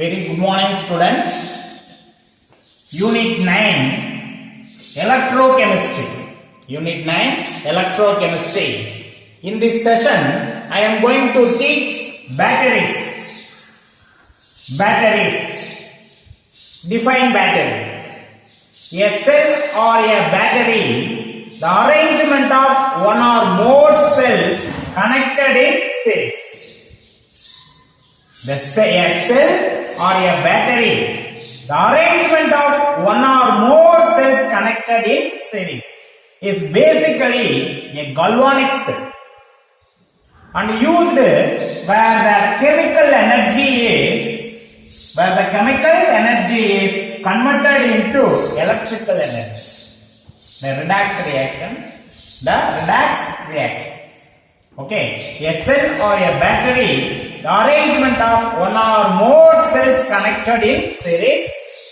Very good morning, students. Unit 9 Electrochemistry. Unit 9 Electrochemistry. In this session, I am going to teach batteries. Define batteries. A cell or a battery, the arrangement of one or more cells connected in series. A cell or a battery, the arrangement of one or more cells connected in series is basically a galvanic cell and used where the chemical energy is converted into electrical energy. The redox reactions. Okay, a cell or a battery, the arrangement of one or more cells connected in series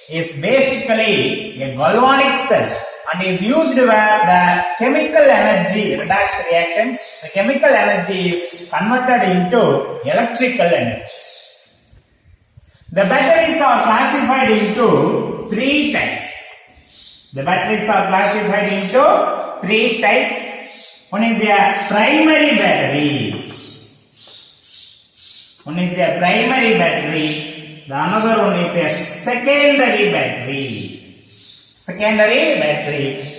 is basically a galvanic cell and is used where the chemical energy, redox reactions, the chemical energy is converted into electrical energy. The batteries are classified into three types. One is a primary battery. The another one is a secondary battery.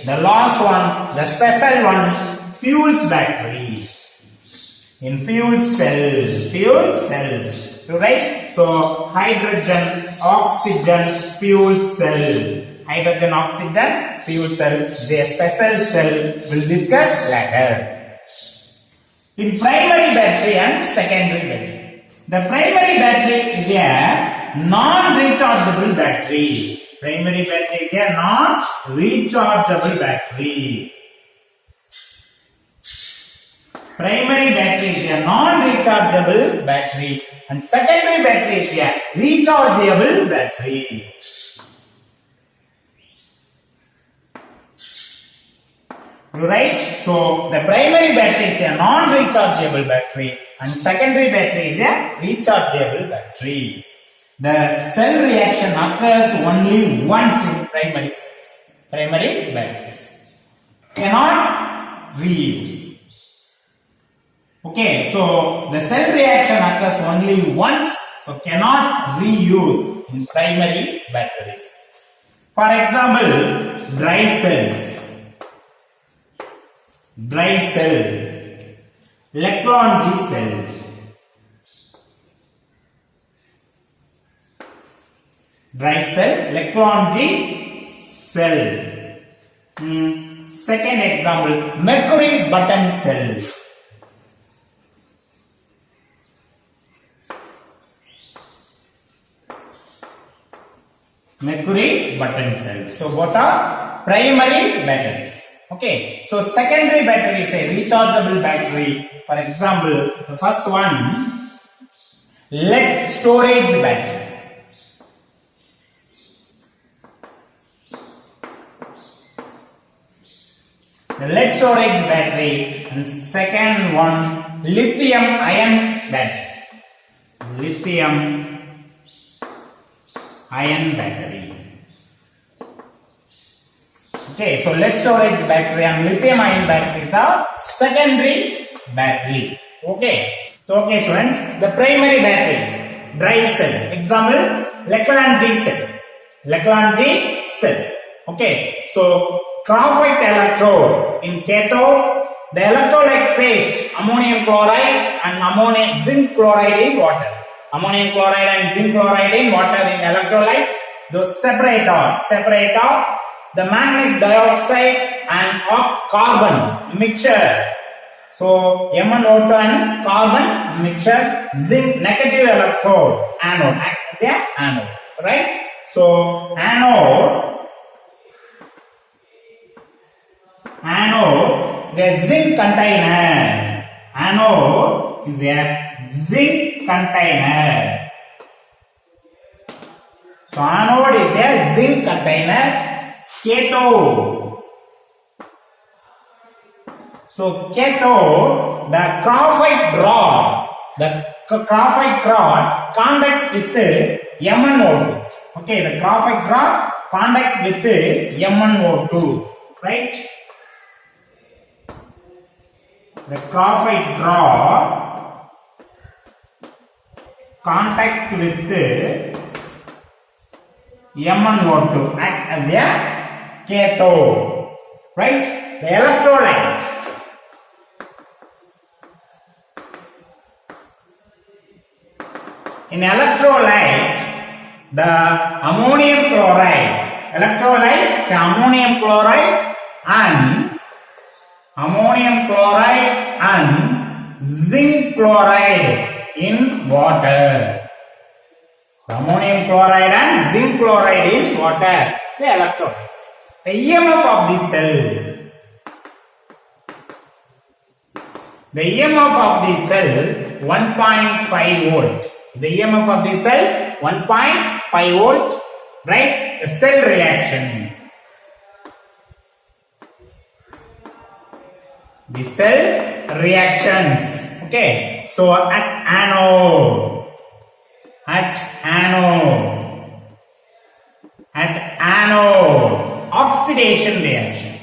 The last one, the special one, fuel battery. In fuel cells. Right? So hydrogen, oxygen, fuel cell. Is a special cell. We'll discuss later. In primary battery and secondary battery. The primary battery is a non-rechargeable battery. Primary battery is a non-rechargeable battery. And secondary battery is a rechargeable battery. Right? So the primary battery is a non-rechargeable battery and secondary battery is a rechargeable battery. The cell reaction occurs only once in primary batteries. Cannot reuse. Okay, so the cell reaction occurs only once, so cannot reuse in primary batteries. For example, dry cell, Leclanche cell. Leclanche cell. Second example, Mercury button cell. So both are primary batteries. Okay, so secondary battery is a rechargeable battery. For example, the first one, lead storage battery. The lead storage battery, and second one, lithium ion battery. Okay, so lead storage battery and lithium ion batteries are secondary battery. Okay, students, the primary batteries, dry cell. Example, Leclanche cell. Okay, so graphite electrode in cathode, the electrolyte paste, ammonium chloride and zinc chloride in water. Ammonium chloride and zinc chloride in water in electrolytes. Those separator, the manganese dioxide and carbon mixture. So MnO2 and carbon mixture, zinc negative electrode, anode, act as a anode, right? So anode is a zinc container. So anode is a zinc container. Cathode. So cathode, the graphite rod contact with MnO2. Okay, the graphite draw contact with MnO2, right? The graphite draw contact with MnO2 act as a cathode, right? The electrolyte. In electrolyte, the ammonium chloride, electrolyte, the ammonium chloride and zinc chloride in water. Ammonium chloride and zinc chloride in water. Say electrolyte. The EMF of this cell. The EMF of the cell 1.5 volt. The EMF of the cell 1.5 volt, right? A cell reaction. The cell reactions. Okay. So at anode, oxidation reaction.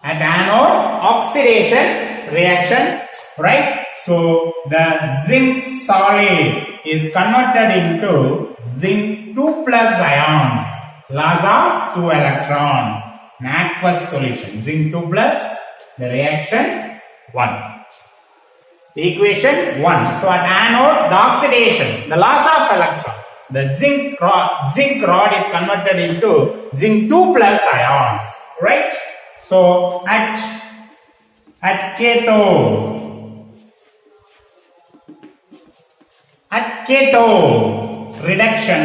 At anode, oxidation reaction, right? So the zinc solid is converted into zinc 2 plus ions, loss of 2 electron, an aqueous solution. Zinc 2 plus, the reaction 1. The equation 1. So at anode, the oxidation, the loss of electron, the zinc rod is converted into zinc 2 plus ions, right? So at cathode reduction.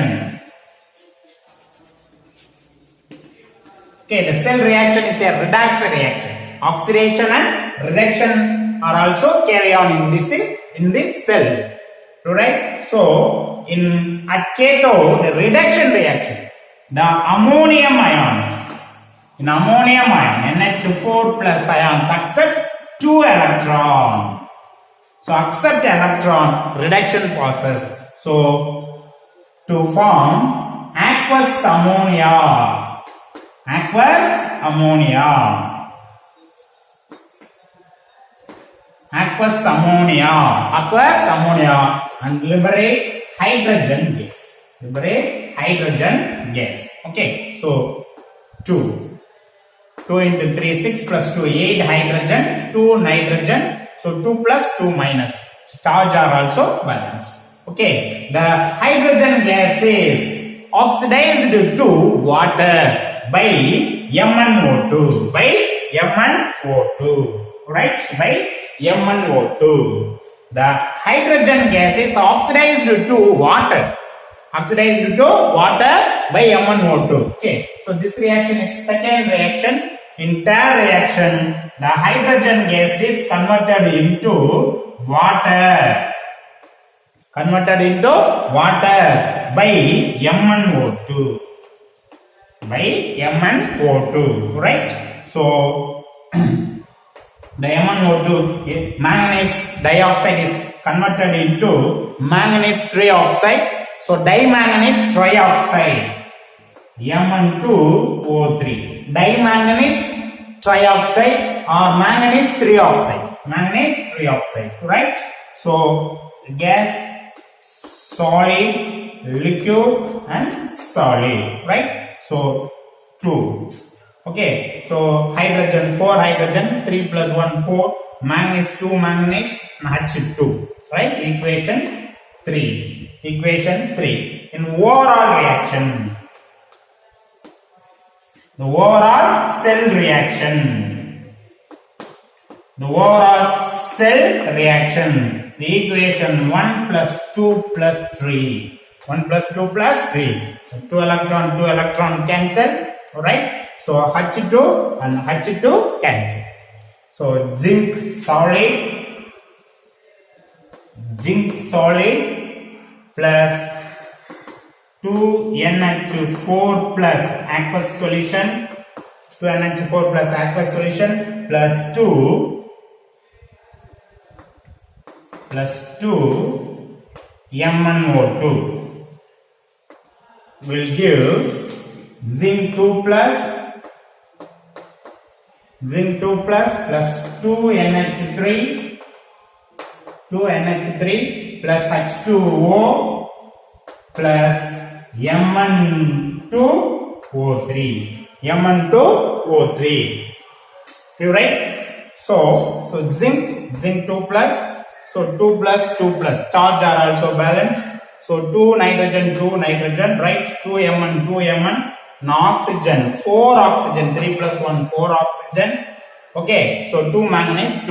Okay, the cell reaction is a redox reaction. Oxidation and reduction are also carry on in this cell. Right? So at cathode, the reduction reaction, the ammonium ions. In ammonium ion, NH4 plus ions accept 2 electron. So accept electron reduction process. So to form aqueous ammonia. Aqueous ammonia and liberate hydrogen gas. Okay, so 2 into 3, 6 plus 2, 8 hydrogen, 2 nitrogen. So 2 plus 2 minus. Charge are also balanced. Okay, the hydrogen gas is oxidized to water by MnO2. Right? By MnO2. The hydrogen gas is oxidized to water. By MnO2. Okay, so this reaction is second reaction. In third reaction, the hydrogen gas is converted into water. By MnO2. Right? So the MnO2, manganese dioxide is converted into manganese trioxide. So dimanganese trioxide, Mn2O3. Dimanganese trioxide or manganese trioxide. Right? So gas, solid, liquid and solid. Right? So 2. Okay. So hydrogen 4 hydrogen, 3 plus 1 4, manganese 2 manganese, H2. Right? Equation 3. In overall reaction, the overall cell reaction, the equation 1 plus 2 plus 3. 1 plus 2 plus 3. So 2 electron cancel. Alright. So H2 and H2 cancel. So zinc solid plus 2NH4 plus aqueous solution, plus 2 MnO2 will give zinc 2 plus 2NH3 plus H2O plus Mn2O3. You right? So zinc 2 plus, so 2 plus charge are also balanced. So 2 nitrogen, right? 2 Mn, no oxygen, 4 oxygen, 3 plus 1, 4 oxygen. Okay, so 2 manganese.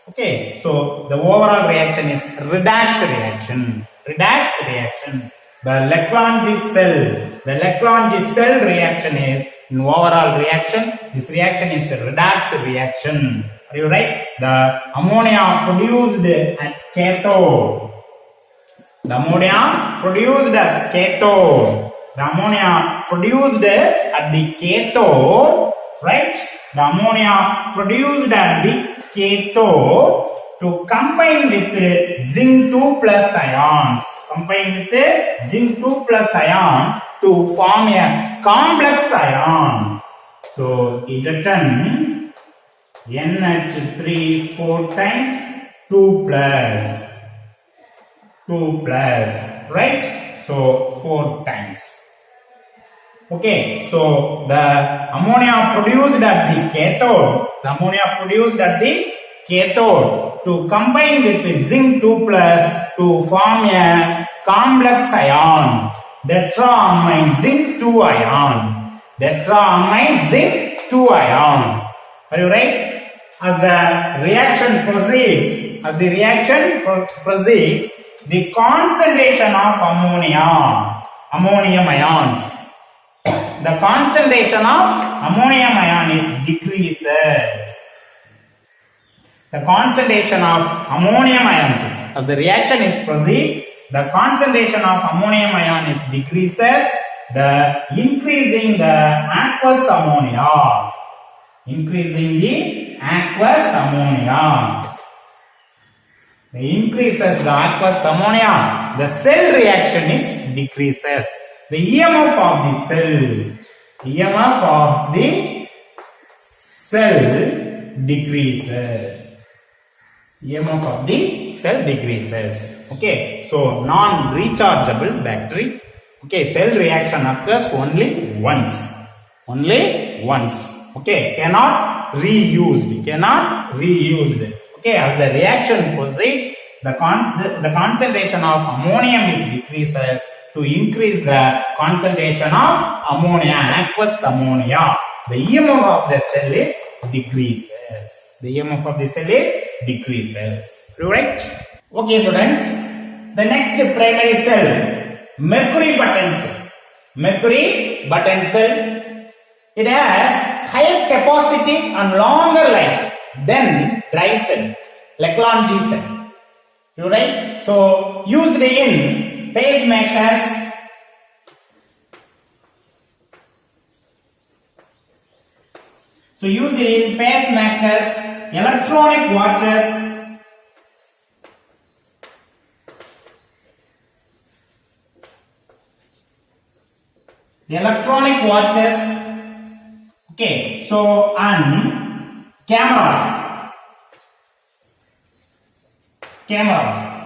Okay, so the overall reaction is redox reaction. The Leclanche cell reaction is an overall reaction. This reaction is a redox reaction. Are you right? The ammonia produced at cathode. The ammonia produced at the cathode, right? The ammonia produced at the cathode to combine with zinc 2 plus ions. To form a complex ion. So Zn NH3 4 times 2 plus, right? So 4 times. Okay, so the ammonia produced at the cathode to combine with zinc 2 plus to form a complex ion, tetraamine zinc 2 ion. Are you right? As the reaction proceeds, the concentration of ammonium ions, the concentration of ammonium ion is decreases. The concentration of ammonium ions, as the reaction proceeds, the concentration of ammonium ion is decreases, increasing the aqueous ammonia. The increases the aqueous ammonia, the cell reaction is decreases. The EMF of the cell decreases. Okay, so non-rechargeable battery. Okay, cell reaction occurs only once. Okay, cannot reused. Okay, as the reaction proceeds, the concentration of ammonium is decreases to increase the concentration of ammonia, aqueous ammonia. The EMF of the cell is decreases. Right? Okay, students. The next primary cell, mercury button cell. It has higher capacity and longer life than dry cell, Leclanche cell. You right? So used in pacemakers, electronic watches, okay, so and cameras.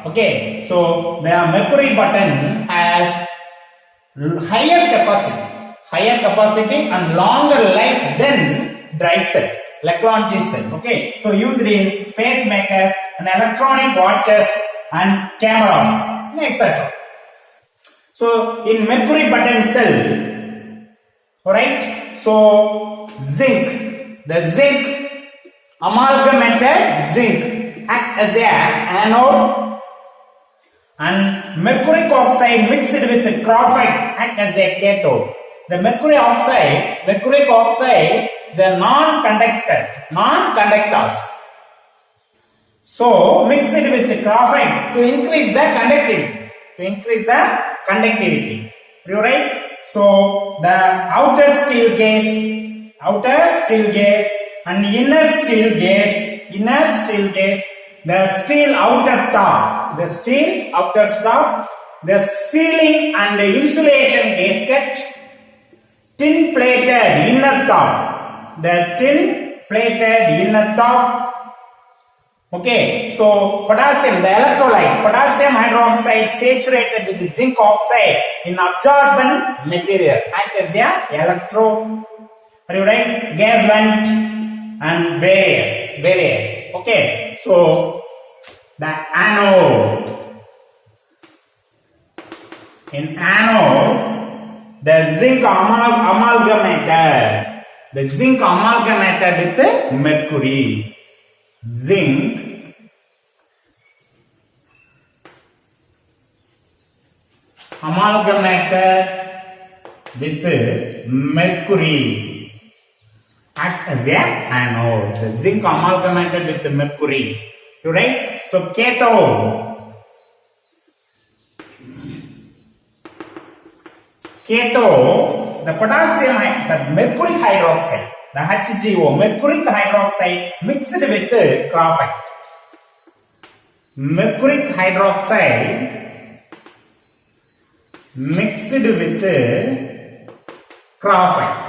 Okay, so the mercury button has higher capacity and longer life than dry cell, Leclanche cell. Okay, so used in pacemakers and electronic watches and cameras, etc. So in mercury button cell, alright, so the zinc, amalgamated zinc act as a anode, and mercuric oxide mixed with the graphite act as a cathode. The mercuric oxide is a non-conductors. So mixed with the graphite to increase the conductivity. Right? So the outer steel case and inner steel case, the steel outer top, the steel outer stop, the sealing and the insulation gasket, tin plated inner top, the tin plated inner top. Okay, so potassium, the electrolyte, potassium hydroxide saturated with the zinc oxide in absorbent material, act as a electro. Are you right? Gas vent and various. Okay, so the anode. In anode, the zinc amalgamated. The zinc amalgamated with mercury. Zinc amalgamated with mercury. Act as a anode. The zinc amalgamated with the mercury. You right? So cathode. Cathode, the potassium, the mercury hydroxide, the HGO, mercuric hydroxide mixed with graphite. Mercuric hydroxide mixed with graphite.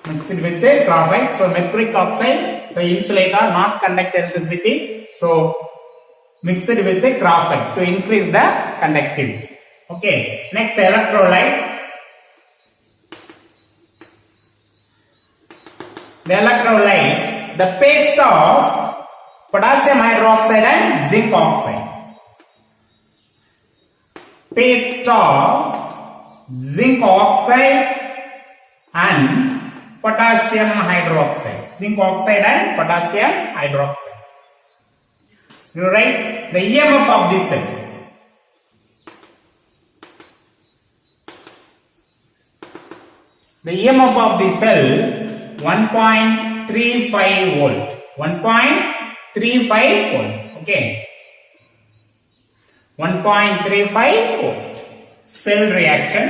Mixed with graphite. So mercuric oxide, so insulator, not conduct electricity. So mixed with the graphite to increase the conductivity. Okay, next electrolyte. The electrolyte, the paste of potassium hydroxide and zinc oxide. Paste of zinc oxide and potassium hydroxide. Zinc oxide and potassium hydroxide. You write the EMF of this cell. The EMF of the cell 1.35 volt. 1.35 volt. Okay. 1.35 volt. Cell reaction.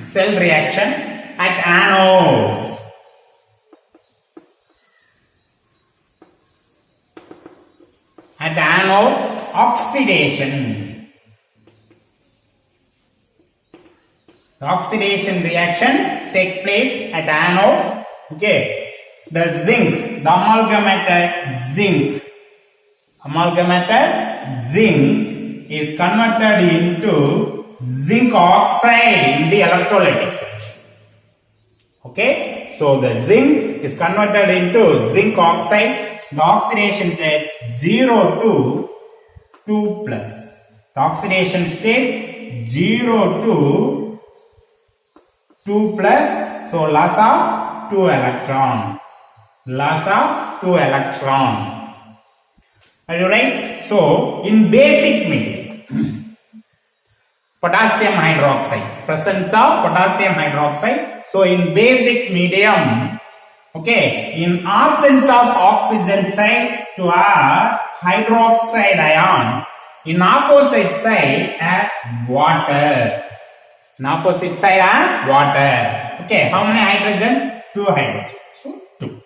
Cell reaction at anode. At anode, oxidation. The oxidation reaction take place at anode. Okay. The zinc, the amalgamated zinc is converted into zinc oxide in the electrolytic solution. Okay. So the zinc is converted into zinc oxide. The oxidation state 0 to 2 plus. The oxidation state 0 to 2 plus, so loss of 2 electron. Loss of 2 electron. Are you right? So, in basic medium, potassium hydroxide, presence of potassium hydroxide. So, in basic medium, okay, in absence of oxygen side to a hydroxide ion, in opposite side a water. In opposite side water. Okay, how many hydrogen? 2 hydrogen. So 2.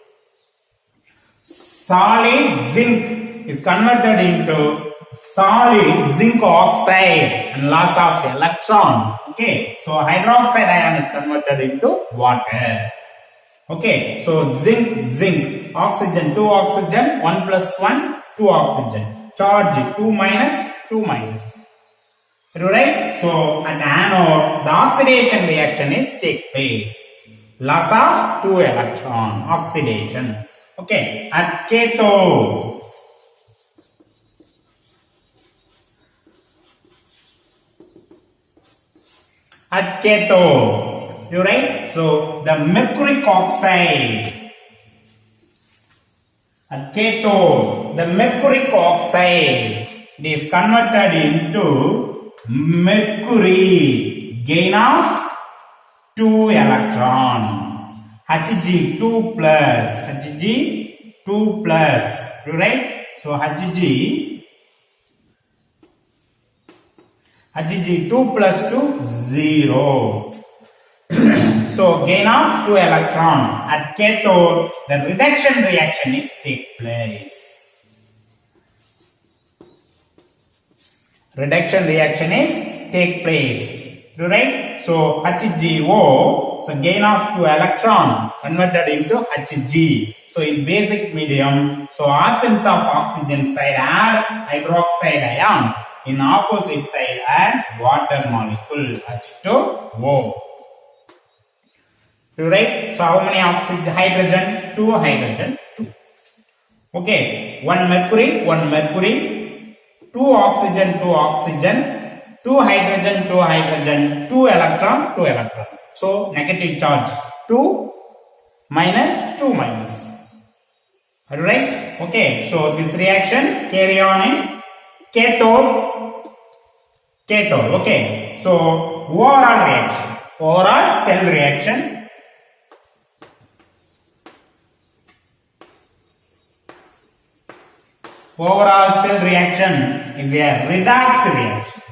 Solid zinc is converted into solid zinc oxide and loss of electron. Okay, so hydroxide ion is converted into water. Okay, so zinc, oxygen, 2 oxygen, 1 plus 1, 2 oxygen. Charge 2 minus. Right? So at anode, the oxidation reaction is take place. Loss of 2 electron, oxidation. Okay, at cathode. At cathode, you right? So the mercuric oxide. At cathode, the mercuric oxide is converted into mercury, gain of 2 electron. Hg2 plus, right? So Hg2 plus 2, 0. So gain of 2 electron at cathode, the reduction reaction is take place. Reduction reaction is take place. Right? So HgO, so gain of 2 electron converted into Hg. So in basic medium, so absence of oxygen side add hydroxide ion, in opposite side add water molecule H2O. Right? So how many oxygen? Hydrogen? 2 hydrogen. 2. Okay. 1 mercury, 2 oxygen, 2 oxygen, 2 hydrogen, 2 hydrogen, 2 electron, 2 electron. So negative charge 2 minus 2 minus. Alright? Okay. So this reaction carry on in cathode. Okay. So overall reaction. Overall cell reaction. Overall cell reaction is a redox reaction.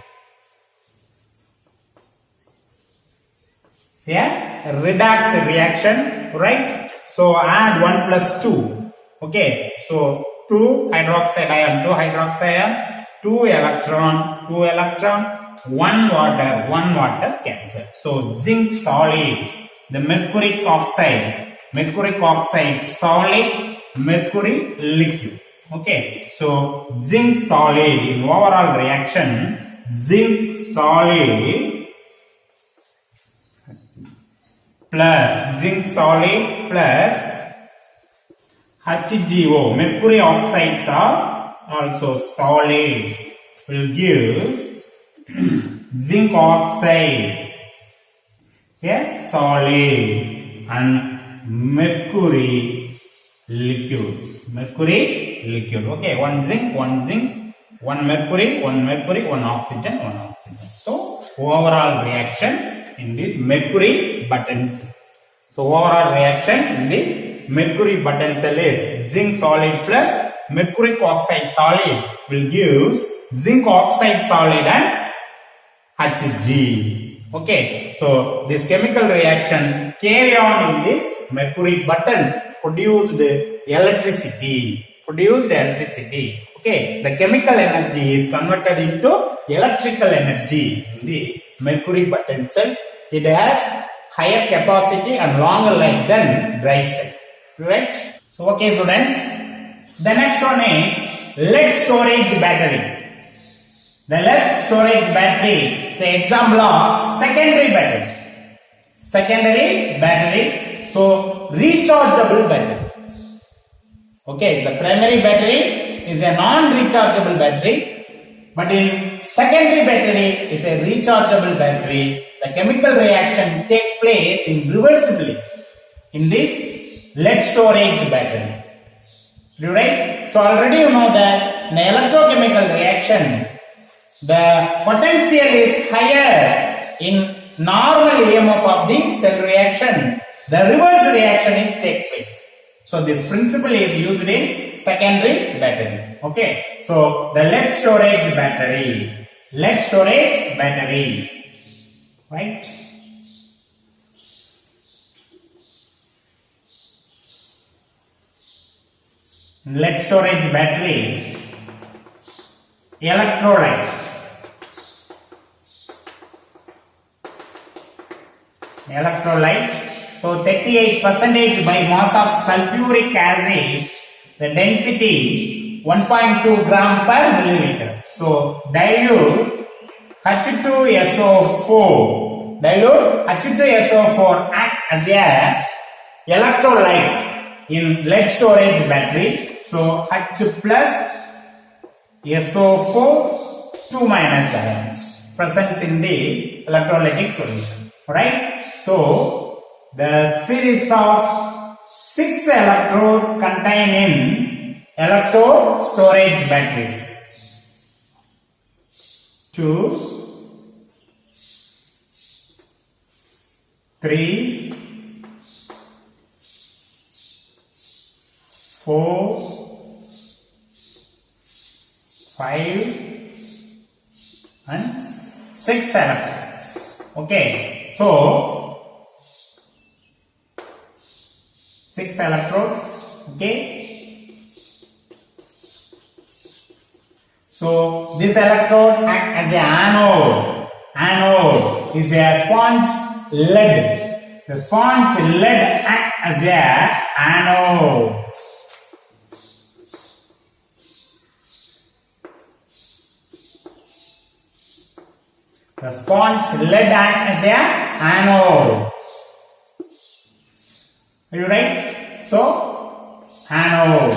See a redox reaction, right? So add 1 plus 2. Okay, so 2 hydroxide ion, 2 hydroxide ion, 2 electron, 2 electron, 1 water cancel. So zinc solid, the mercury oxide solid, mercury liquid. Okay, so zinc solid in overall reaction, zinc solid plus HgO, mercury oxides are also solid, will give zinc oxide, yes, solid, and mercury liquids. Okay, 1 zinc, 1 mercury, 1 oxygen, 1 oxygen. So overall reaction in this mercury button cell. So overall reaction in the mercury button cell is zinc solid plus mercury oxide solid will give zinc oxide solid and Hg. Okay, so this chemical reaction carry on in this mercury button produced electricity. Okay, the chemical energy is converted into electrical energy in the mercury button cell. It has higher capacity and longer life than dry cell. Right? So okay students, the next one is lead storage battery. The lead storage battery, the example of secondary battery. So rechargeable battery. Okay, the primary battery is a non-rechargeable battery, but in secondary battery is a rechargeable battery. The chemical reaction take place in reversibly in this lead storage battery. Right? So already you know that in electrochemical reaction, the potential is higher in normal EMF of the cell reaction. The reverse reaction is take place. So this principle is used in secondary battery. Okay. So the lead storage battery. Right. Lead storage battery. Electrolyte. So 38% by mass of sulfuric acid, the density 1.2 gram per milliliter. So dilute H2SO4 act as a electrolyte in lead storage battery. So H plus SO4 2 minus ions present in the electrolytic solution. Right? So the series of 6 electrodes contained in electrode storage batteries. 2, 3, 4, 5 and 6 electrons. Okay, so 6 electrodes. Okay. So this electrode acts as an anode. Anode is a sponge lead. The sponge lead acts as an anode. The sponge lead acts as an anode. Are you right? So, anode.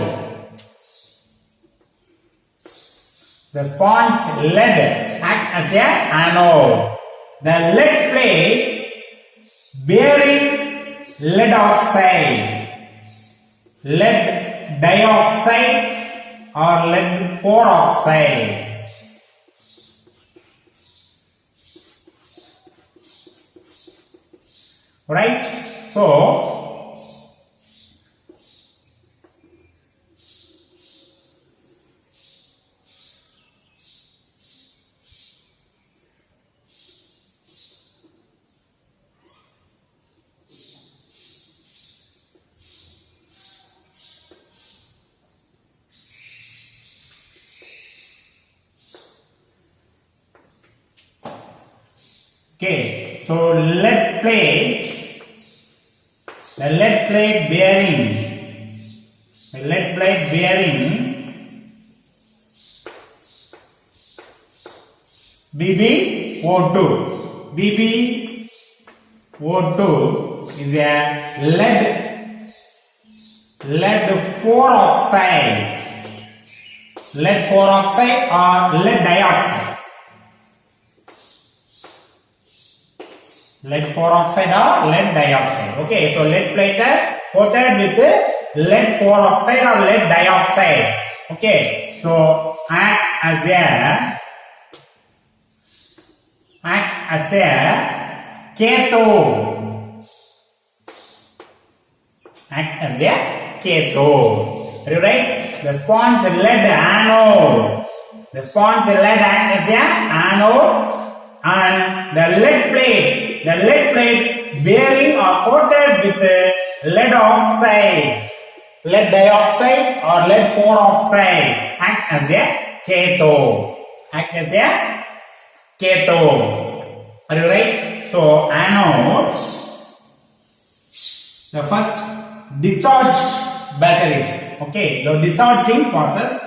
The sponge lead acts as an anode. The lead plate bearing lead oxide, lead dioxide or lead 4 oxide. Right? So, okay, so lead plate, the lead plate bearing BbO2. BbO2 is a lead 4 oxide. Lead 4 oxide or lead dioxide. Lead 4 oxide or lead dioxide. Okay, so lead plate coated with lead 4 oxide or lead dioxide. Okay, so act as a cathode. Act as a cathode. Are you right? The sponge lead anode. The sponge lead act as a anode, and the lead plate bearing or coated with lead oxide, lead dioxide or lead 4 oxide acts as a cathode. Act as a cathode. Are you right? So anode, the first discharge batteries. Okay, the discharging process.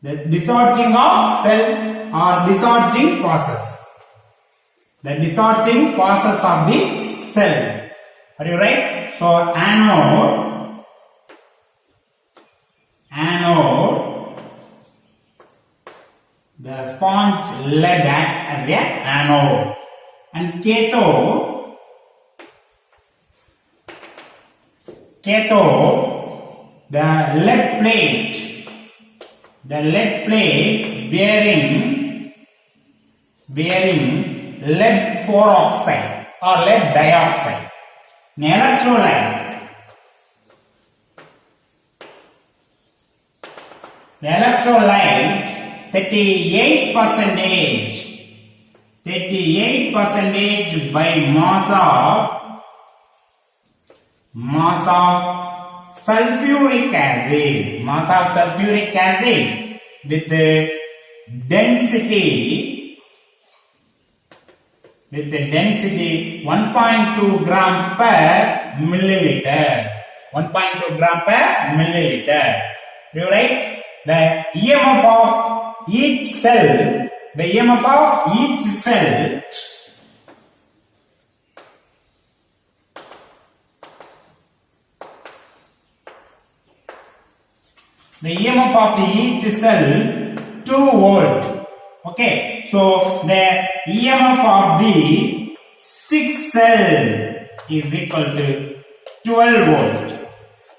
The discharging of cell or discharging process. The discharging process of the cell. Are you right? So anode, the sponge lead acts as a anode, and cathode, the lead plate bearing lead 4 oxide or lead dioxide. An electrolyte. The electrolyte 38% by mass of sulfuric acid with the density 1.2 gram per milliliter. 1.2 gram per milliliter. You right? The EMF of each cell, the EMF of each cell the EMF of each cell 2 volt. Okay, so the EMF of the 6 cell is equal to 12 volt.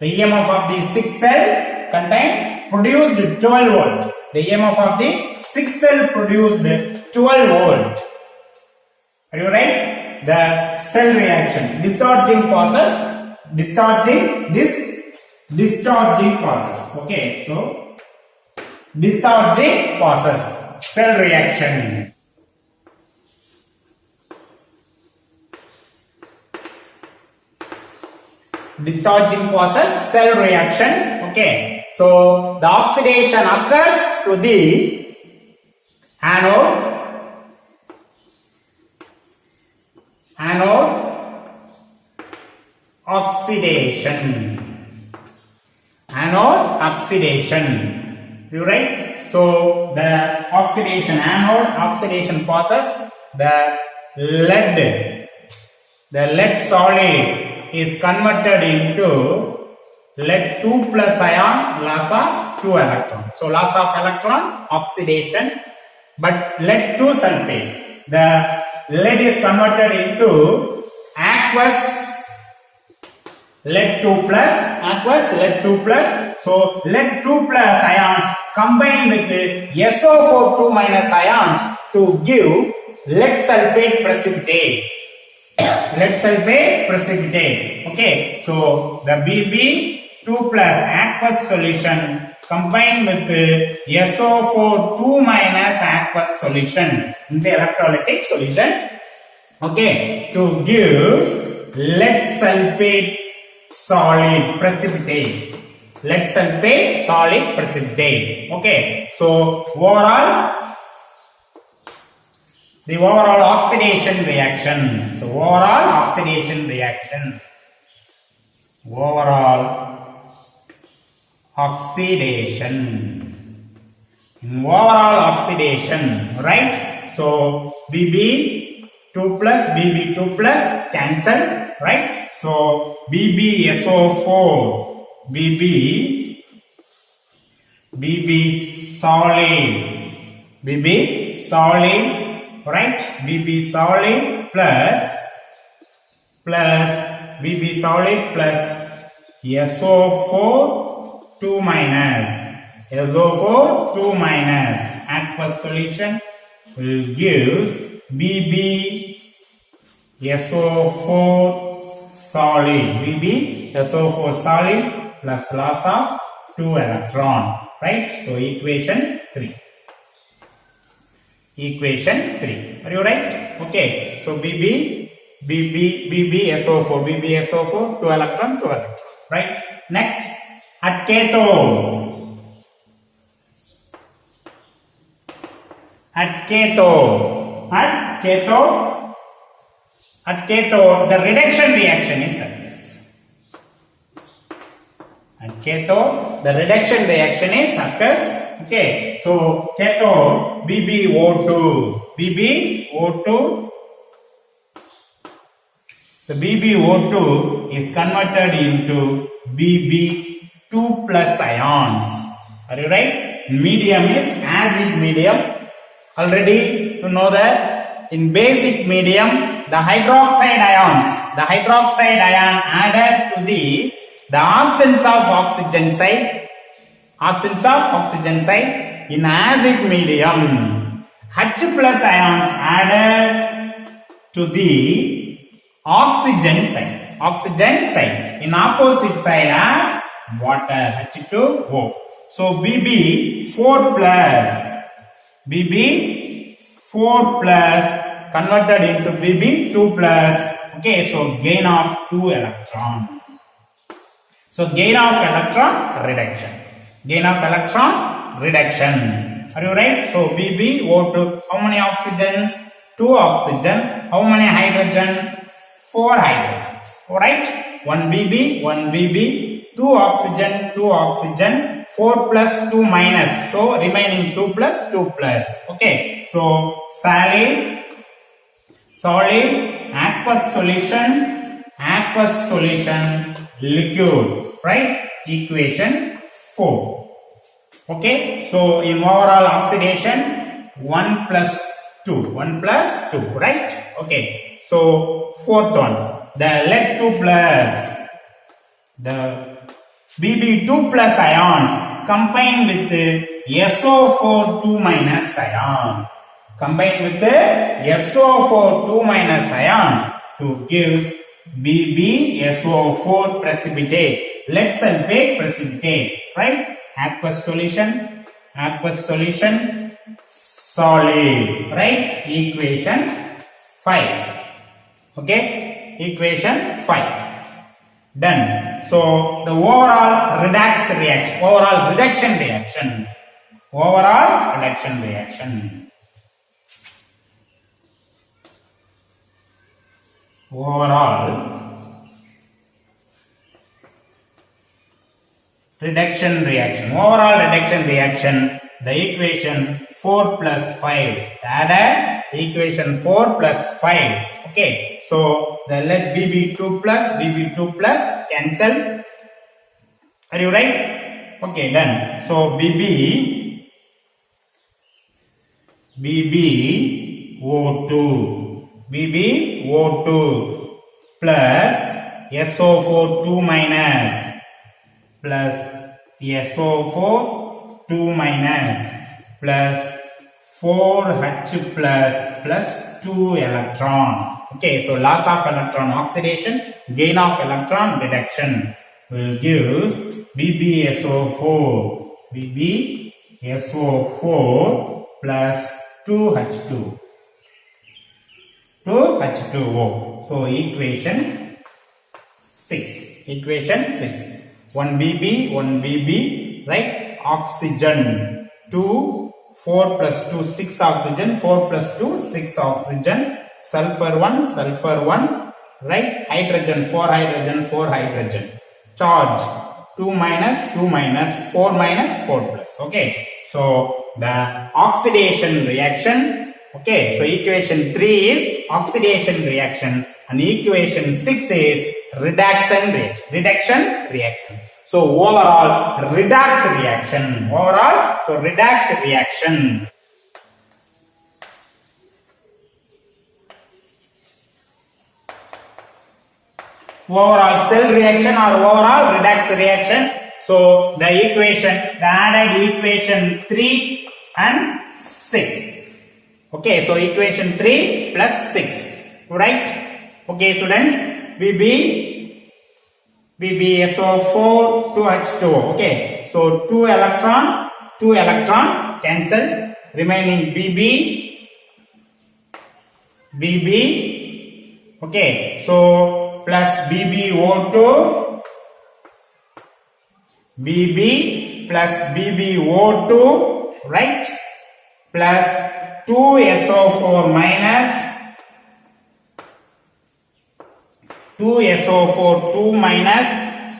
The EMF of the 6 cell produced 12 volt. The EMF of the 6 cell produced 12 volt. Are you right? The cell reaction, discharging process. Okay, so discharging process, cell reaction. discharging process, cell reaction. Okay, so the oxidation occurs to the anode oxidation. Anode oxidation. You right? So the oxidation, anode oxidation process, the lead solid is converted into lead 2 plus ion, loss of 2 electron. So loss of electron, oxidation. But lead 2 sulfate, the lead is converted into aqueous lead 2 plus, so lead 2 plus ions combined with the SO4 2 minus ions to give lead sulfate precipitate. Okay, so the Bb2 plus aqueous solution combined with the SO4 2 minus aqueous solution in the electrolytic solution, okay, to give lead sulfate solid precipitate. Okay, so the overall oxidation reaction. Overall oxidation, right? So Bb2 plus cancel, right? So BbSO4, Bb solid, right? Bb solid plus SO4 2 minus aqueous solution will give BbSO4 solid plus loss of 2 electron, right? So equation 3. Are you right? Okay, so BbSO4 2 electron, right? Next, at cathode, the reduction reaction is like this. At cathode, the reduction reaction is occurs. Okay, so cathode BbO2. So BbO2 is converted into Bb2 plus ions. Are you right? Medium is acid medium. Already you know that in basic medium, the hydroxide ion added to the absence of oxygen side. In acid medium, H plus ions added to the oxygen side. In opposite side add water, H2O. So Bb4 plus converted into Bb2 plus. Okay, so gain of 2 electron. So gain of electron reduction. Are you right? So BbO2, how many oxygen? 2 oxygen. How many hydrogen? 4 hydrogens. Alright? 1 Bb, 2 oxygen, 4 plus 2 minus. So remaining 2 plus. Okay. So solid, aqueous solution, liquid. Right? Equation 4. Okay. So in overall oxidation, 1 plus 2. Right? Okay. So fourth one, the lead 2 plus, the Bb2 plus ions combined with the SO4 2 minus ion. To give BbSO4 precipitate, lead sulfate precipitate, right? Aqueous solution, solid, right? Equation 5. Okay, equation 5. Done. So the overall reduction reaction. Overall reduction reaction. Overall reduction reaction. Overall reduction reaction. Overall reduction reaction. The equation 4 plus 5. Add equation 4 plus 5. Okay. So the let BB2 plus cancel. Are you right? Okay, done. So BBO2 plus SO4 2 minus plus SO4 2 minus plus 4H plus 2 electron. Okay, so loss of electron oxidation, gain of electron reduction will give BbSO4 plus 2H2 2H2O. So equation 6. Equation 6. 1 BB, right? Oxygen 2, 4 plus 2, 6 oxygen, 4 plus 2, 6 oxygen, sulfur 1, right? Hydrogen 4 hydrogen. Charge 2 minus, 4 minus, 4 plus. Okay. So the oxidation reaction. Okay. So equation 3 is oxidation reaction and equation 6 is reduction reaction. So overall redox reaction. Redox reaction. Overall cell reaction or overall redox reaction. So the added equation 3 and 6. Okay, so equation 3 plus 6. Right? Okay, students. BbSO4 2H2O. Okay, so 2 electron cancel. Remaining BB. Okay, so plus BbO2. BB plus BbO2, right? Plus 2SO4 minus 2SO4 2 minus,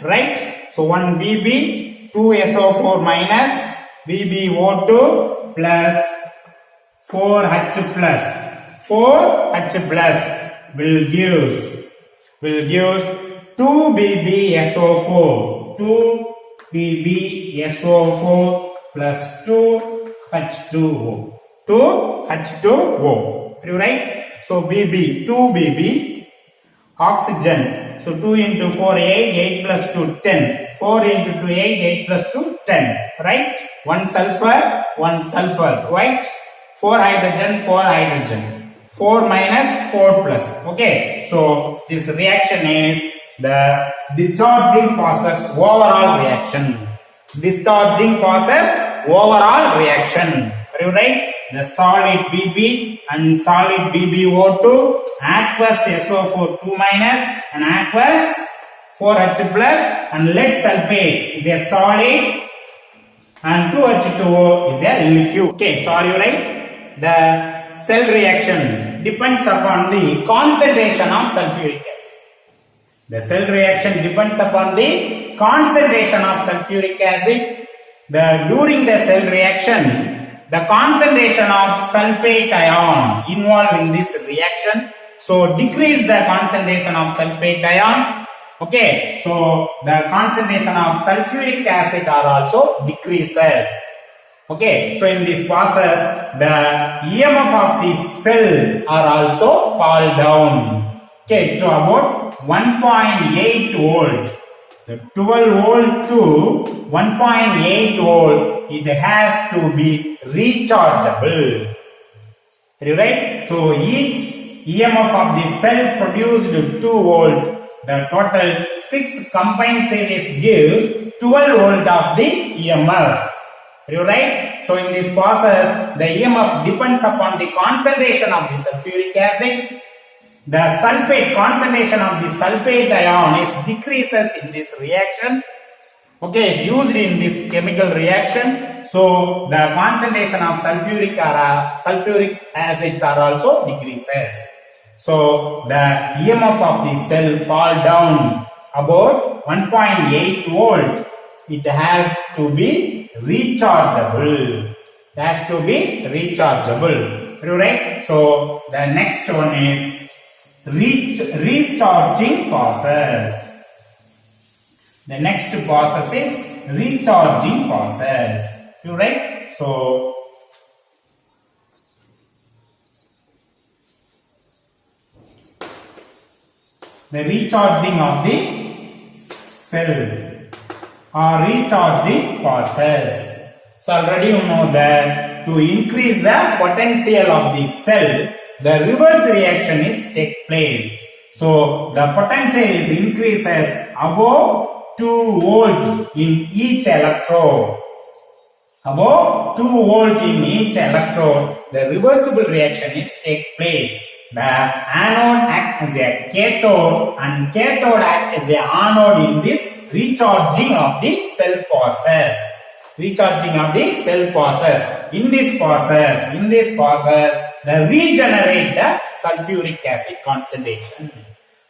right? So 1 BB, 2SO4 minus BbO2 plus 4H plus. 4H plus will give 2 BbSO4. 2 BbSO4 plus 2H2O. 2H2O. Are you right? So 2 BB. Oxygen, so 2 into 4, 8 plus 2, 10. 4 into 2, 8 plus 2, 10. Right? 1 sulfur, right? 4 hydrogen. 4 minus 4 plus. Okay, so this reaction is the discharging process overall reaction. Are you right? The solid BB and solid BbO2, aqueous SO4 2 minus and aqueous 4H plus and lead sulfate is a solid and 2H2O is a liquid. Okay, so are you right? The cell reaction depends upon the concentration of sulfuric acid. The cell reaction depends upon the concentration of sulfuric acid. During the cell reaction, the concentration of sulfate ion involved in this reaction, so decrease the concentration of sulfate ion. Okay, so the concentration of sulfuric acid are also decreases. Okay, so in this process, the EMF of the cell are also fall down. Okay, to about 1.8 volt. The 12 volt to 1.8 volt, it has to be rechargeable. Right? So each EMF of the cell produced 2 volt. The total 6 combined series gives 12 volt of the EMF. Right? So in this process, the EMF depends upon the concentration of the sulfuric acid. the sulfate concentration of the sulfate ion is decreases in this reaction. Okay, it's used in this chemical reaction. So the concentration of sulfuric acids are also decreases. So the EMF of the cell fall down about 1.8 volt. It has to be rechargeable. It has to be rechargeable. Right? So the next one is recharging process. The next process is recharging process. Right? So the recharging of the cell or recharging process. So already you know that to increase the potential of the cell, the reverse reaction is take place. So the potential is increases above 2 volt in each electrode. Above 2 volt in each electrode, the reversible reaction is take place. The anode acts as a cathode and cathode acts as a anode in this recharging of the cell process. Recharging of the cell process. In this process, the regenerate the sulfuric acid concentration.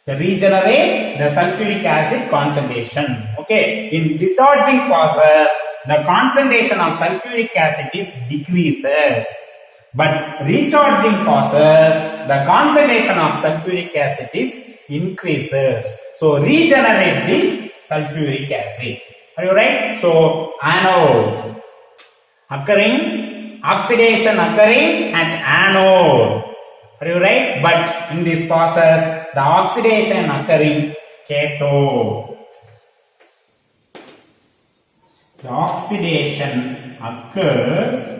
The regenerate the sulfuric acid concentration. Okay. In discharging process, the concentration of sulfuric acid is decreases. But recharging process, the concentration of sulfuric acid is increases. So regenerate the sulfuric acid. Are you right? So anode occurring, oxidation occurring at anode. Are you right? But in this process, the oxidation occurring cathode. The oxidation occurs.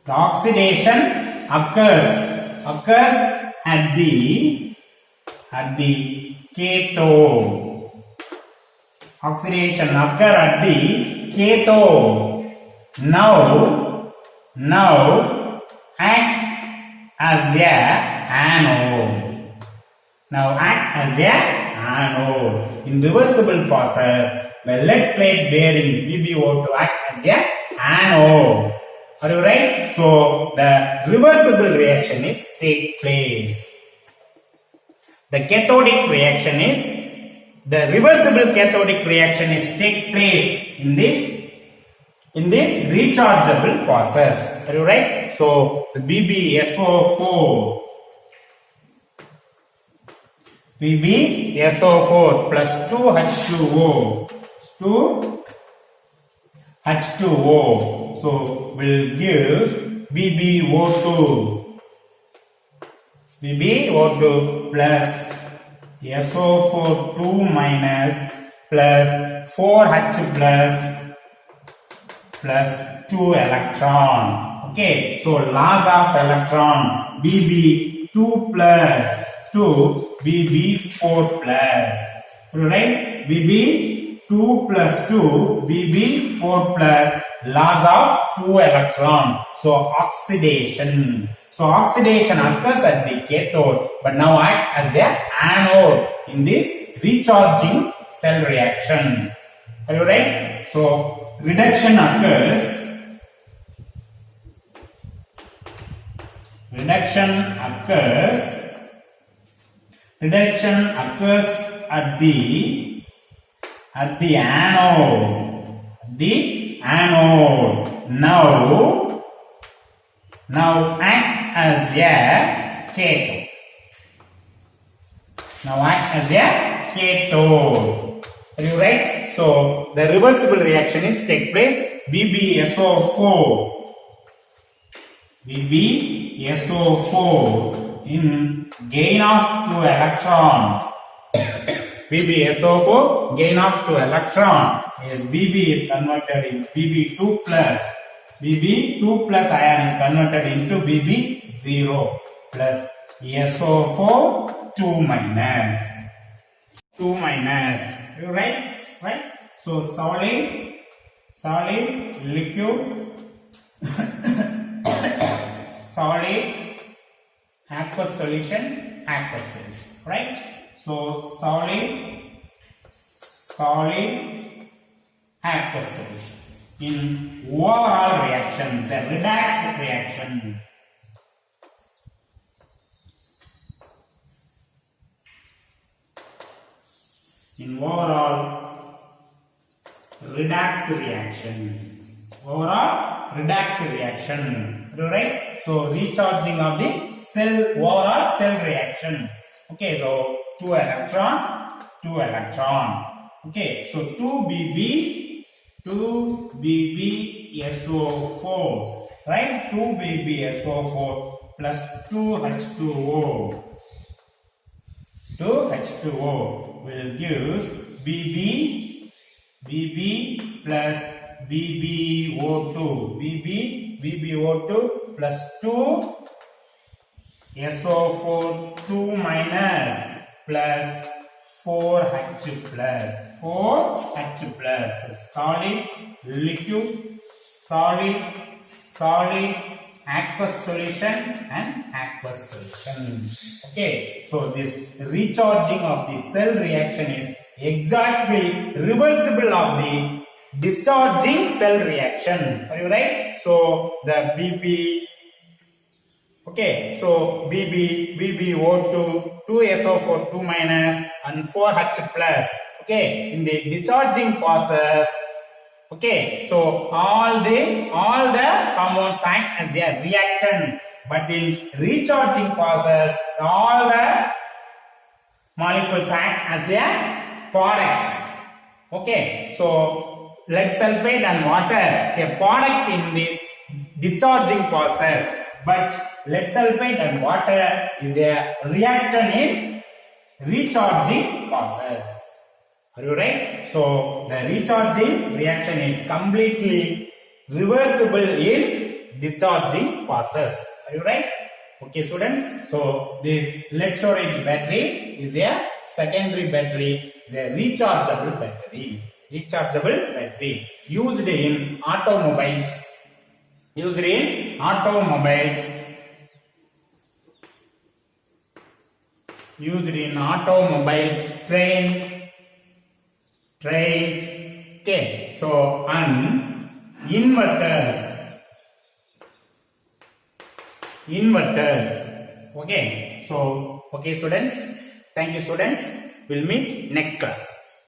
The oxidation occurs at the cathode. Oxidation occur at the cathode. Now act as a anode. Now act as a anode. In reversible process, the lead plate bearing PbO2 act as a anode. Are you right? So the reversible reaction is take place. The cathodic reaction is, the reversible cathodic reaction is take place in this rechargeable process. Are you right? So the BbSO4 plus 2H2O so will give BbO2 plus SO4 2 minus plus 4H plus 2 electron. Okay, so loss of electron Bb2 plus 2 Bb4 plus. Right? Bb2 plus 2 Bb4 plus loss of 2 electron. So oxidation. So oxidation occurs at the cathode, but now act as a anode in this recharging cell reaction. Are you right? So reduction occurs. Reduction occurs at the anode. The anode. Now act as a cathode. Now act as a cathode. Are you right? So the reversible reaction is take place. BbSO4 in gain of 2 electron. BbSO4 gain of 2 electron is Bb is converted in Bb2 plus. Bb2 plus ion is converted into Bb0 plus SO4 2 minus. You right? So solid, liquid, solid aqueous solution, right? So solid, aqueous solution. In overall reaction, the redox reaction. In overall redox reaction. Right? So recharging of the cell, overall cell reaction. Okay, so 2 electron. Okay, so 2BbSO4, right? 2BbSO4 plus 2H2O. 2H2O will give Bb plus BbO2. BbO2 plus 2SO4 2 minus plus 4H plus. Solid, liquid, solid, aqueous solution and aqueous solution. Okay, so this recharging of the cell reaction is exactly reversible of the discharging cell reaction. Are you right? So the Bb, okay, so BbO2 2SO4 2 minus and 4H plus. Okay, in the discharging process, okay, so all the compounds act as a reactant, but in recharging process all the molecules act as a product. Okay, so lead sulfate and water is a product in this discharging process, but lead sulfate and water is a reactant in recharging process. Are you right? So the recharging reaction is completely reversible in discharging process. Are you right? Okay, students. So this lead storage battery is a secondary battery, is a rechargeable battery. Used in automobiles. Trains. Okay, so and inverters. Okay, so okay students, thank you students, we'll meet next class.